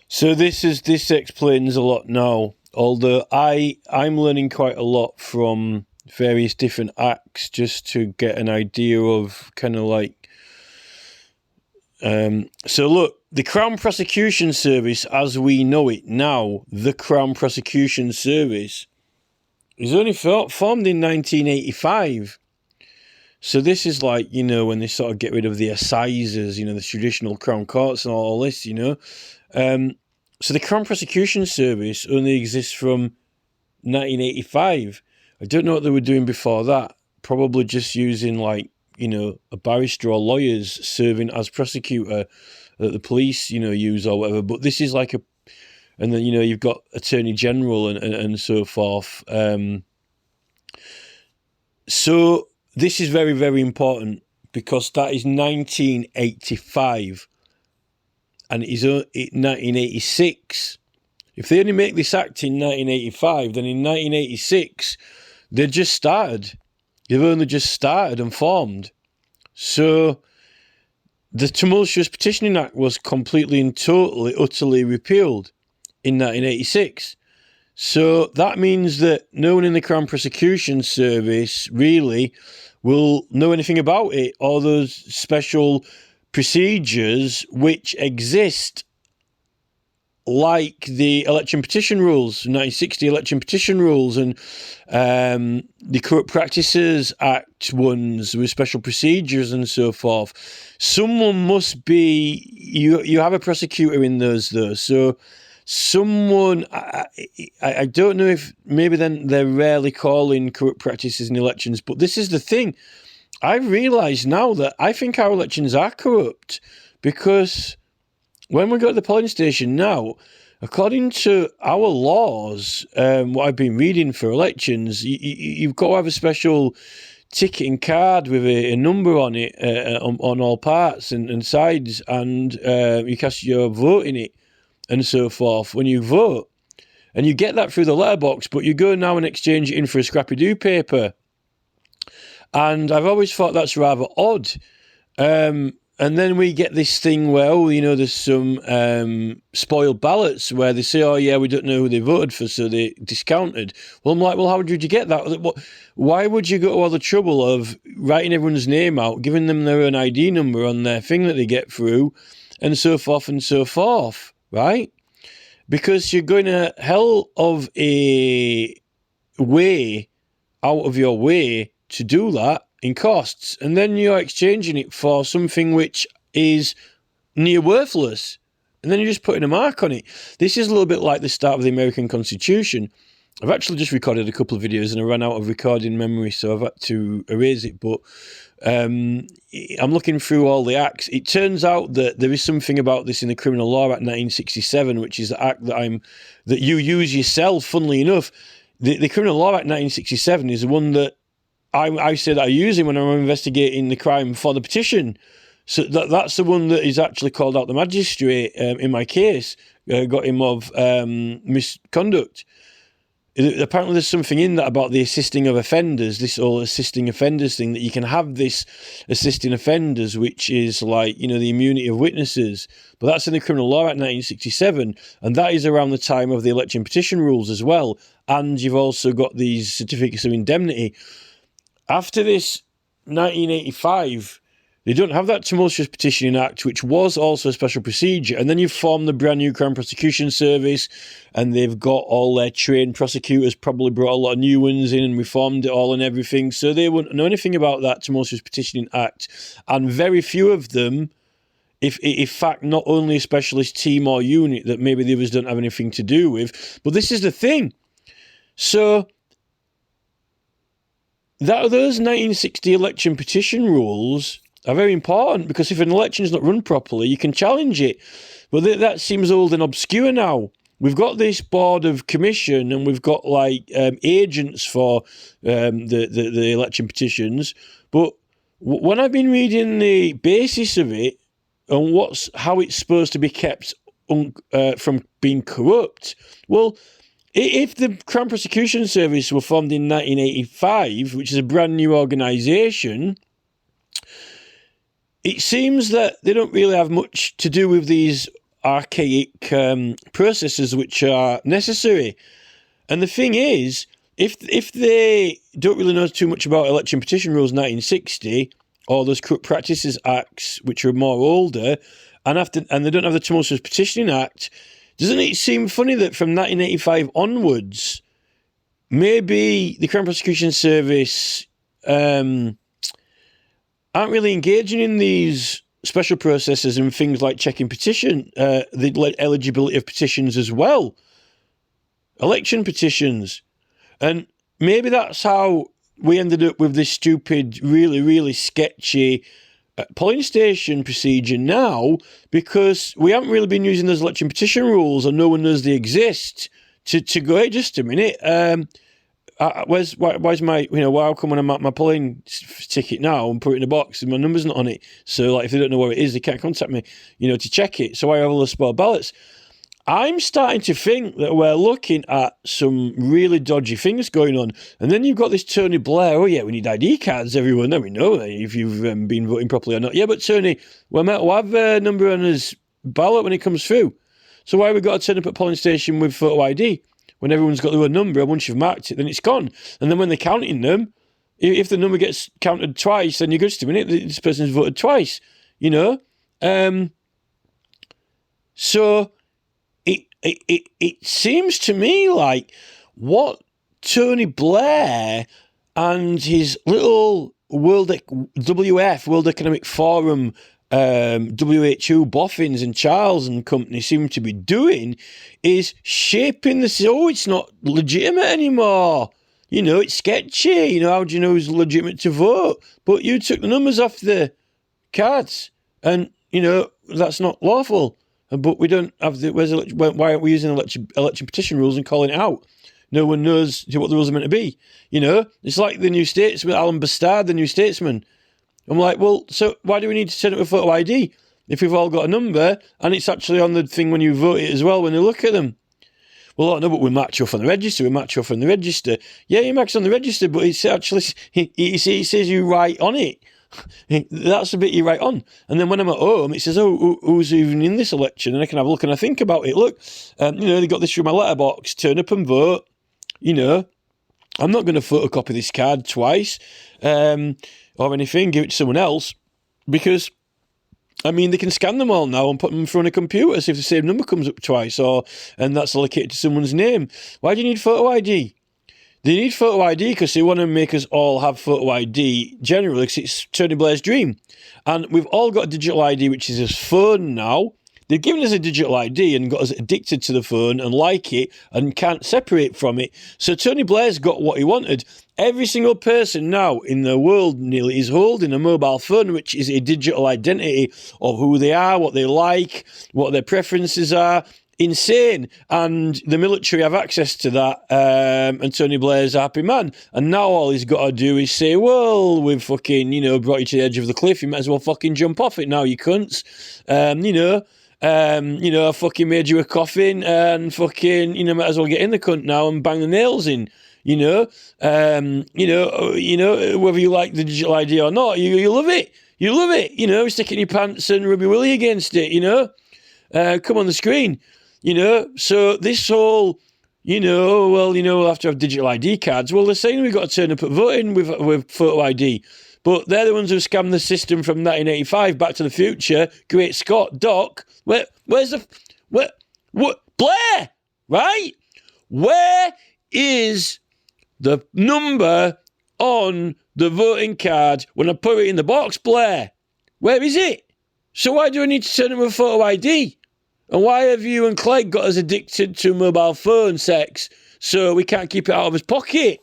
So this explains a lot now. Although I'm learning quite a lot from various different acts just to get an idea of kind of like. So look, the Crown Prosecution Service, as we know it now, the Crown Prosecution Service, is only formed in 1985. So this is like, you know, when they sort of get rid of the assizes, you know, the traditional Crown Courts and all this, you know. So the Crown Prosecution Service only exists from 1985. I don't know what they were doing before that. Probably just using, like, you know, a barrister or lawyers serving as prosecutor that the police, you know, use or whatever. But this is like a, and then, you know, you've got Attorney General and so forth. So this is very, very important because that is 1985 and it is 1986. If they only make this act in 1985, then in 1986, they just started. They've only just started and formed. So the Tumultuous Petitioning Act was completely and totally, utterly repealed in 1986. So that means that no one in the Crown Prosecution Service really will know anything about it, or those special procedures which exist, like the election petition rules, 1960 election petition rules, and the Corrupt Practices Act ones with special procedures and so forth. Someone must be, you have a prosecutor in those though, so someone, I don't know if maybe then they're rarely calling corrupt practices in elections, but this is the thing. I realise now that I think our elections are corrupt because when we go to the polling station now, according to our laws, what I've been reading for elections, you've got to have a special ticketing card with a number on it on all parts and sides, and you cast your vote in it and so forth when you vote. And you get that through the letterbox, but you go now and exchange it in for a scrappy-doo paper. And I've always thought that's rather odd. And then we get this thing where, oh, you know, there's some spoiled ballots where they say, oh, yeah, we don't know who they voted for, so they discounted. Well, I'm like, well, how did you get that? Why would you go to all the trouble of writing everyone's name out, giving them their own ID number on their thing that they get through, and so forth, right? Because you're going a hell of a way out of your way to do that in costs, and then you're exchanging it for something which is near worthless, and then you're just putting a mark on it. This is a little bit like the start of the American Constitution. I've actually just recorded a couple of videos and I ran out of recording memory, so I've had to erase it, but I'm looking through all the acts. It turns out that there is something about this in the Criminal Law Act 1967, which is the act that you use yourself. Funnily enough, the Criminal Law Act 1967 is the one that I say that I'm using when I'm investigating the crime for the petition. So that's the one that is actually called out the magistrate in my case, got him of misconduct. Apparently there's something in that about the assisting of offenders, this whole assisting offenders thing, that you can have this assisting offenders, which is like, you know, the immunity of witnesses. But that's in the Criminal Law Act 1967, and that is around the time of the election petition rules as well. And you've also got these certificates of indemnity. After this 1985, they don't have that Tumultuous Petitioning Act, which was also a special procedure. And then you form the brand new Crown Prosecution Service, and they've got all their trained prosecutors, probably brought a lot of new ones in and reformed it all and everything. So they wouldn't know anything about that Tumultuous Petitioning Act. And very few of them, if in fact not only a specialist team or unit that maybe the others don't have anything to do with. But this is the thing. So those 1960 election petition rules are very important, because if an election is not run properly, you can challenge it. But that seems old and obscure now. We've got this board of commission, and we've got like agents for the election petitions. But when I've been reading the basis of it and how it's supposed to be kept from being corrupt, well, if the Crown Prosecution Service were formed in 1985, which is a brand new organisation, it seems that they don't really have much to do with these archaic processes which are necessary. And the thing is, if they don't really know too much about election petition rules 1960 or those Corrupt Practices Acts, which are more older, and they don't have the Tumultuous Petitioning Act, doesn't it seem funny that from 1985 onwards, maybe the Crown Prosecution Service aren't really engaging in these special processes and things like checking the eligibility of petitions as well, election petitions. And maybe that's how we ended up with this stupid, really, really sketchy polling station procedure now, because we haven't really been using those election petition rules, or no one knows they exist, to go, hey, just a minute, where's my, how come when I'm at my polling ticket now and put it in a box and my number's not on it? So, like, if they don't know where it is, they can't contact me, to check it. So I have all the spoiled ballots. I'm starting to think that we're looking at some really dodgy things going on. And then you've got this Tony Blair, oh yeah, we need ID cards, everyone. Now we know if you've been voting properly or not. Yeah, but Tony, we'll have a number on his ballot when it comes through. So why have we got to turn up at polling station with photo ID? When everyone's got their own number, and once you've marked it, then it's gone. And then when they're counting them, if the number gets counted twice, then you're just a minute, this person's voted twice, So it seems to me like what Tony Blair and his little World Economic Forum, WHO boffins and Charles and company seem to be doing is shaping this. Oh, it's not legitimate anymore. It's sketchy. How do you know who's legitimate to vote? But you took the numbers off the cards, and that's not lawful. But we don't have why aren't we using election petition rules and calling it out? No one knows what the rules are meant to be. It's like the New Statesman, Alan Bastard, the New Statesman. I'm like, well, so why do we need to turn up a photo ID if we've all got a number and it's actually on the thing when you vote it as well when they look at them? Well, no, but we match off on the register. Yeah, you match on the register, but it's actually, it says you write on it. That's the bit you write on. And then when I'm at home, it says, oh, who's even in this election? And I can have a look and I think about it. Look, they got this through my letterbox. Turn up and vote. I'm not going to photocopy this card twice or anything, give it to someone else, because, they can scan them all now and put them in front of a computer, so if the same number comes up twice, and that's allocated to someone's name. Why do you need photo ID? They need photo ID because they want to make us all have photo ID generally, because it's Tony Blair's dream. And we've all got a digital ID, which is his phone now. They've given us a digital ID and got us addicted to the phone and like it and can't separate from it. So Tony Blair's got what he wanted. Every single person now in the world nearly is holding a mobile phone, which is a digital identity of who they are, what they like, what their preferences are. Insane. And the military have access to that, and Tony Blair's a happy man. And now all he's got to do is say, well, we've fucking, brought you to the edge of the cliff, you might as well fucking jump off it now, you cunts. I fucking made you a coffin and fucking, might as well get in the cunt now and bang the nails in. Whether you like the digital ID or not, you love it. You love it. Stick it in your pants and rub your willy against it, come on the screen, So this whole, we'll have to have digital ID cards. Well, they're saying we've got to turn up at voting with photo ID. But they're the ones who scammed the system from 1985, Back to the Future, Great Scott, Doc. Where's Blair, right? Where is the number on the voting card when I put it in the box, Blair? Where is it? So why do I need to turn up with photo ID? And why have you and Clegg got us addicted to mobile phone sex so we can't keep it out of his pocket?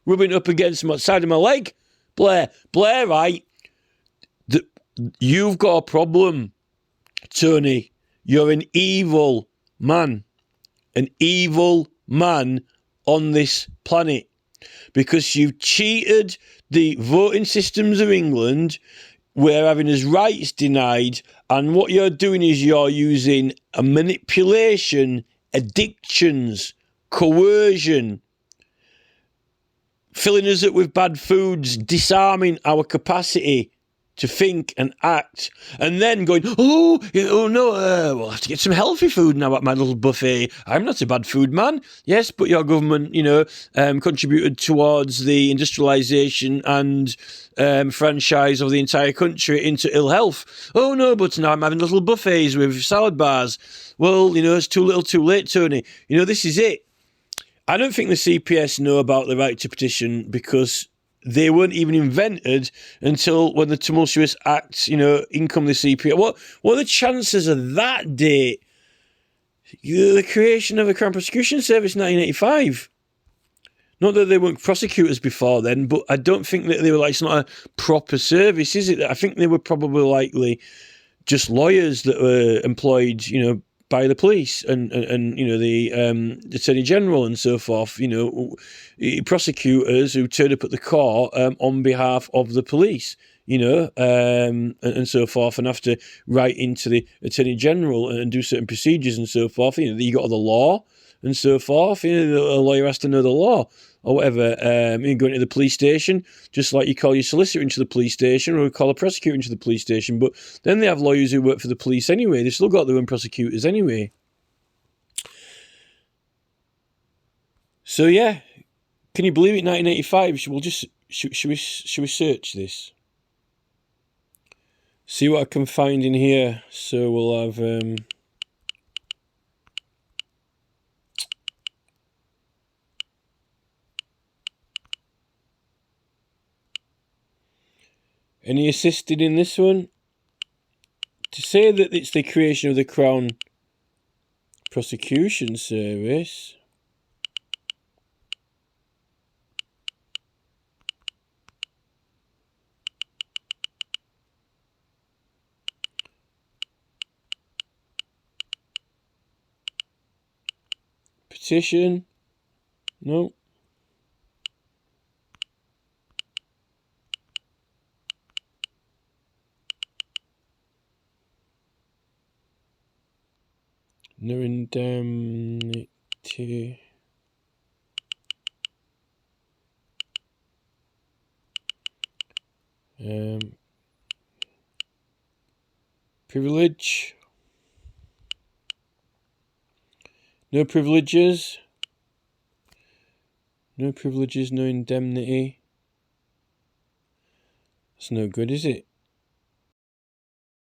Rubbing it up against the side of my leg? Blair, right? You've got a problem, Tony. You're an evil man. An evil man on this planet. Because you've cheated the voting systems of England. We're having his rights denied. And what you're doing is you're using a manipulation, addictions, coercion, filling us up with bad foods, disarming our capacity to think and act, and then going, oh no, we'll have to get some healthy food now at my little buffet. I'm not a bad food man. Yes, but your government, contributed towards the industrialisation and franchise of the entire country into ill health. Oh no, but now I'm having little buffets with salad bars. Well, it's too little too late, Tony. This is it. I don't think the CPS know about the right to petition because they weren't even invented until when the Tumultuous Act, income the CPS. What are the chances of that date? The creation of the Crown Prosecution Service in 1985. Not that they weren't prosecutors before then, but I don't think that they were it's not a proper service, is it? I think they were probably likely just lawyers that were employed, by the police and the Attorney General and so forth, prosecutors who turned up at the court on behalf of the police, and so forth, and have to write into the Attorney General and do certain procedures and so forth. You got the law and so forth. A lawyer has to know the law or whatever. You go into the police station, just like you call your solicitor into the police station or you call a prosecutor into the police station. But then they have lawyers who work for the police anyway. They've still got their own prosecutors anyway. So yeah, can you believe it? 1985. Should we search this? See what I can find in here. So we'll have. Any assisted in this one? To say that it's the creation of the Crown Prosecution Service. Petition. No. No indemnity. Privilege. No privileges. No privileges, no indemnity. That's no good, is it?